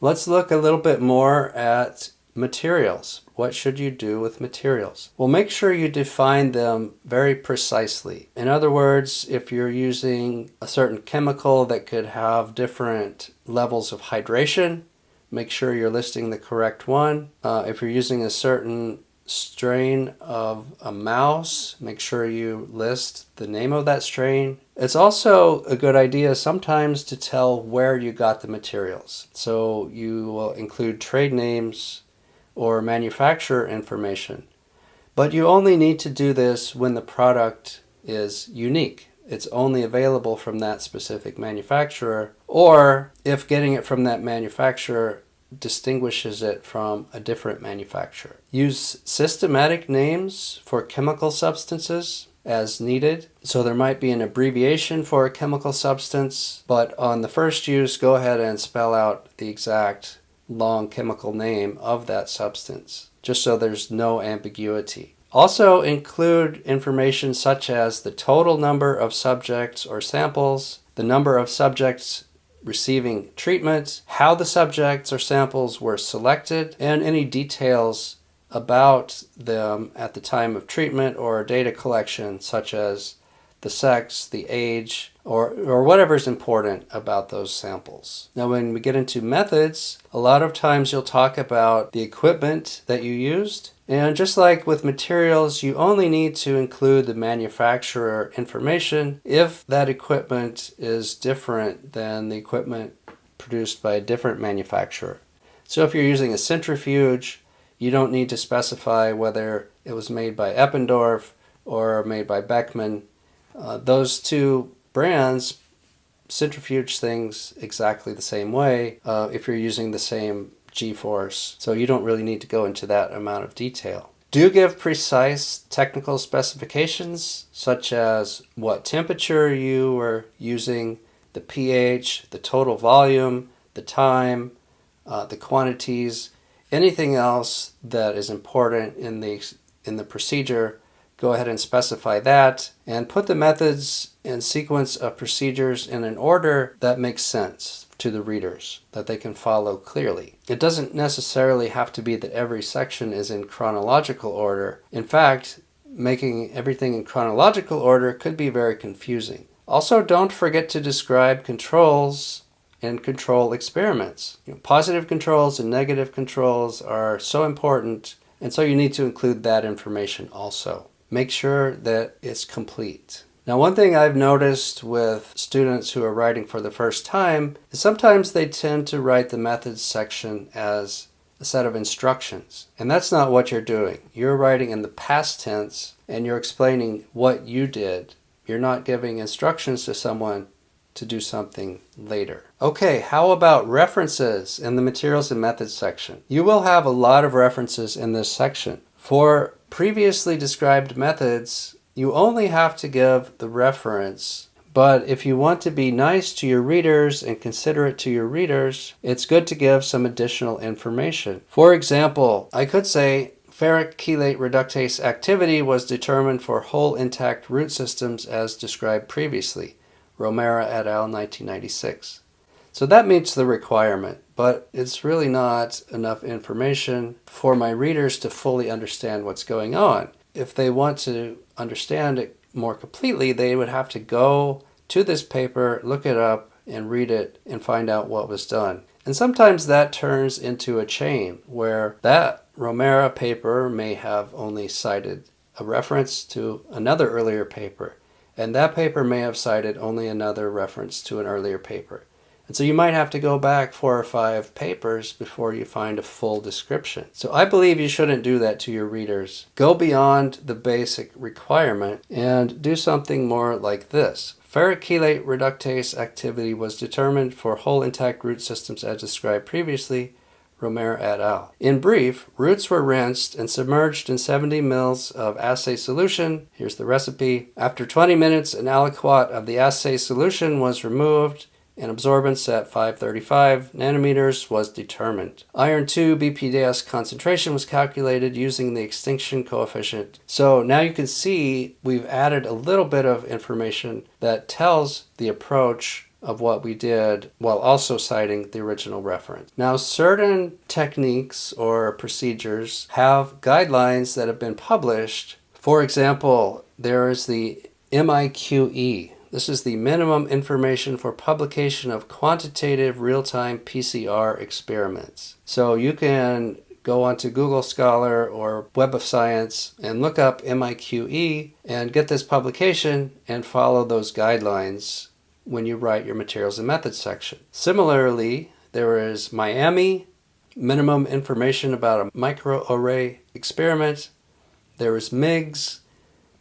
Let's look a little bit more at materials. What should you do with materials? Well, make sure you define them very precisely. In other words, if you're using a certain chemical that could have different levels of hydration, make sure you're listing the correct one. If you're using a certain strain of a mouse, make sure you list the name of that strain. It's also a good idea sometimes to tell where you got the materials. So you will include trade names or manufacturer information. But you only need to do this when the product is unique. It's only available from that specific manufacturer, or if getting it from that manufacturer distinguishes it from a different manufacturer. Use systematic names for chemical substances as needed. So there might be an abbreviation for a chemical substance, but on the first use, go ahead and spell out the exact long chemical name of that substance, just so there's no ambiguity. Also include information such as the total number of subjects or samples, the number of subjects receiving treatment, how the subjects or samples were selected, and any details about them at the time of treatment or data collection, such as the sex, the age, or whatever is important about those samples. Now, when we get into methods, a lot of times you'll talk about the equipment that you used. And just like with materials, you only need to include the manufacturer information if that equipment is different than the equipment produced by a different manufacturer. So if you're using a centrifuge, you don't need to specify whether it was made by Eppendorf or made by Beckman. Those two brands centrifuge things exactly the same way if you're using the same G-force. So you don't really need to go into that amount of detail. Do give precise technical specifications, such as what temperature you were using, the pH, the total volume, the time, the quantities, anything else that is important in the procedure. Go ahead and specify that and put the methods and sequence of procedures in an order that makes sense to the readers, that they can follow clearly. It doesn't necessarily have to be that every section is in chronological order. In fact, making everything in chronological order could be very confusing. Also, don't forget to describe controls and control experiments. Positive controls and negative controls are so important, and so you need to include that information also. Make sure that it's complete. Now, one thing I've noticed with students who are writing for the first time is sometimes they tend to write the methods section as a set of instructions. And that's not what you're doing. You're writing in the past tense and you're explaining what you did. You're not giving instructions to someone to do something later. Okay, how about references in the materials and methods section? You will have a lot of references in this section. For previously described methods, you only have to give the reference, but if you want to be nice to your readers and considerate to your readers, it's good to give some additional information. For example, I could say ferric chelate reductase activity was determined for whole intact root systems as described previously, Romera et al. 1996. So that meets the requirement, but it's really not enough information for my readers to fully understand what's going on. If they want to understand it more completely, they would have to go to this paper, look it up, and read it and find out what was done. And sometimes that turns into a chain where that Romera paper may have only cited a reference to another earlier paper, and that paper may have cited only another reference to an earlier paper. And so you might have to go back 4 or 5 papers before you find a full description. So I believe you shouldn't do that to your readers. Go beyond the basic requirement and do something more like this. Ferric chelate reductase activity was determined for whole intact root systems as described previously, Romera et al. In brief, roots were rinsed and submerged in 70 ml of assay solution. Here's the recipe. After 20 minutes, an aliquot of the assay solution was removed and absorbance at 535 nanometers was determined. Iron 2 BPDS concentration was calculated using the extinction coefficient. So now you can see we've added a little bit of information that tells the approach of what we did while also citing the original reference. Now, certain techniques or procedures have guidelines that have been published. For example, there is the MIQE. This is the Minimum Information for Publication of Quantitative Real-Time PCR Experiments. So you can go onto Google Scholar or Web of Science and look up MIQE and get this publication and follow those guidelines when you write your materials and methods section. Similarly, there is Miami, Minimum Information about a Microarray Experiment. There is MIGS,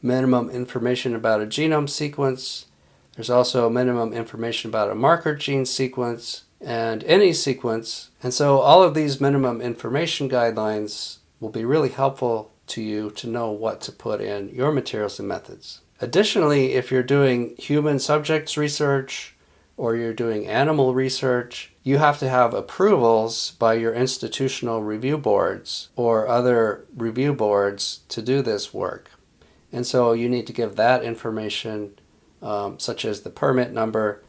Minimum Information about a Genome Sequence. There's also minimum information about a marker gene sequence and any sequence. And so all of these minimum information guidelines will be really helpful to you to know what to put in your materials and methods. Additionally, if you're doing human subjects research or you're doing animal research, you have to have approvals by your institutional review boards or other review boards to do this work. And so you need to give that information, such as the permit number,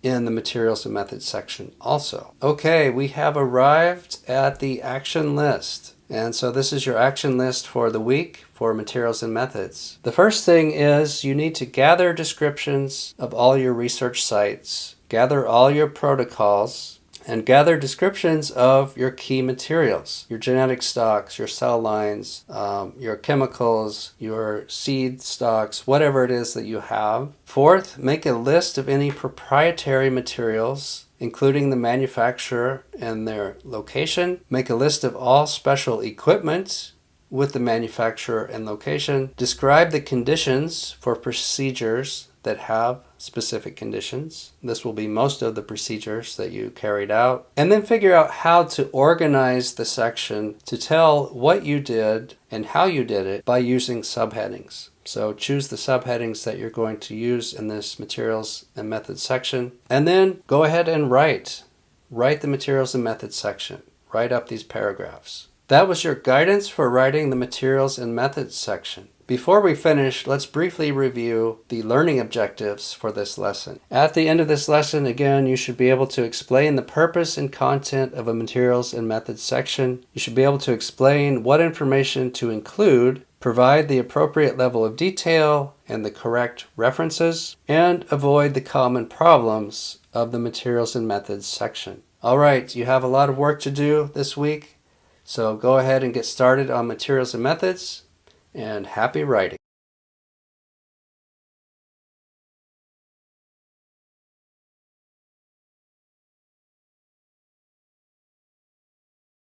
in the materials and methods section also. Okay, we have arrived at the action list. And so this is your action list for the week for materials and methods. The first thing is you need to gather descriptions of all your research sites, gather all your protocols, and gather descriptions of your key materials, your genetic stocks, your cell lines, your chemicals, your seed stocks, whatever it is that you have. Fourth, make a list of any proprietary materials, including the manufacturer and their location. Make a list of all special equipment with the manufacturer and location. Describe the conditions for procedures that have specific conditions. This will be most of the procedures that you carried out. And then figure out how to organize the section to tell what you did and how you did it by using subheadings. So choose the subheadings that you're going to use in this materials and methods section. And then go ahead and write the materials and methods section. Write up these paragraphs. That was your guidance for writing the materials and methods section. Before we finish, let's briefly review the learning objectives for this lesson. At the end of this lesson, again, you should be able to explain the purpose and content of a materials and methods section. You should be able to explain what information to include, provide the appropriate level of detail and the correct references, and avoid the common problems of the materials and methods section. All right, you have a lot of work to do this week, so go ahead and get started on materials and methods. And happy writing.